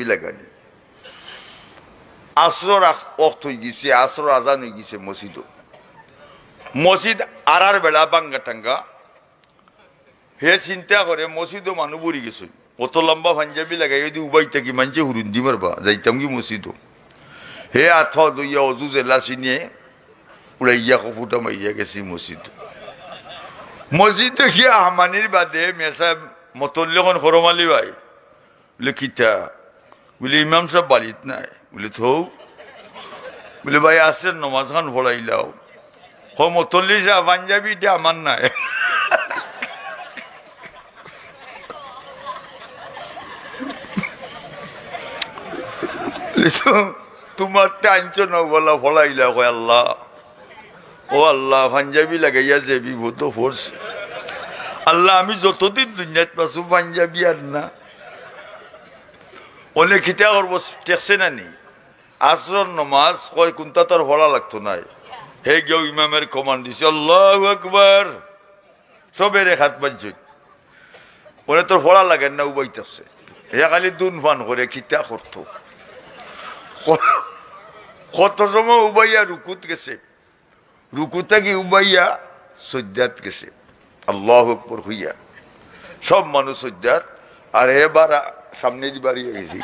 লাগানি আসর অক্ত হয়ে গেছে আসর আজান হয়ে গেছে মসজিদ আরার বেলা বাঙ্গা টাঙ্গা হে চিন্তা করে মসজিদও মানুষ বড়ি গেছে অত লম্বা পাঞ্জাবি লাগাই যদি উবাই থাকি মানছে হুরুন্দি মারবা যাইতাম কি মসজিদও হে আথা দইয়া অজু জেলা চিনিয়ে উড়াইয়া কপুটা মাইয়া গেছি মসজিদ দেখিয়া হামানির বাদে মেসা মতল্যখন খরমালি ভাই বলে কিতা বলে ইমাম সাহেব বাড়িত নাই বলে থৌ বলে ভাই আসেন নমাজ খান পড়াইলাও মতল্লি সাহেব পাঞ্জাবি এটা আমার নাই তোমার টানছো না বলা ফলাইলা কয় আল্লাহ ও আল্লাহ পাঞ্জাবি লাগাইয়া যে বিভূত পড়ছে আল্লাহ আমি যতদিন দুনিয়াত পাচ্ছি পাঞ্জাবি আর না অনেক খিতা করবো টেকছে না নি আসর নমাজ কয় কোনটা তোর ভরা লাগতো নাই হে গেও ইমামের কমান্ড দিছে আল্লাহু আকবার সবের এক হাত বাজছে ওরে তোর ভরা লাগেন না উবাইতেছে হে খালি দুন ফান করে খিতা করতো কত সময় উবাইয়া রুকুত গেছে রুকুতা কি উবাইয়া সজ্জাত গেছে আল্লাহু আকবার হইয়া সব মানুষ সজ্জাত আর এবার সামনে দি বাড়িয়ে গেছি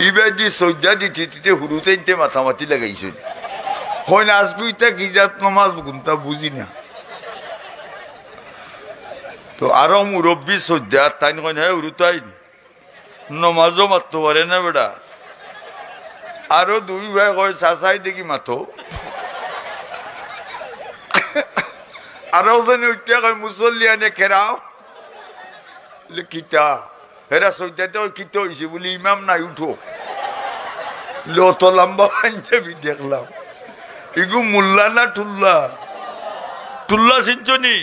ইবার দি সজ্জাত দিতে হুরুতে মাথামাতি লাগাইছে হয় না আজগুইটা কি জাত নমাজ গুনতা বুঝি না তো আরো মুরব্বী সজ্জাত তাই কয় হ্যাঁ হুরুতাই নমাজও মারতে পারে না বেটা আরো দুই ভাই কয় চাচাই দেখি মাথো আরো জানি উঠিয়া কয় মুসল্লি আনে খেরাও কিতা হেরা সৈতাতে কিতা হয়েছে বলি ইমাম নাই উঠো লত লম্বা পাঞ্জাবি দেখলাম এগু মোল্লা না টুল্লা টুল্লা চিনছনি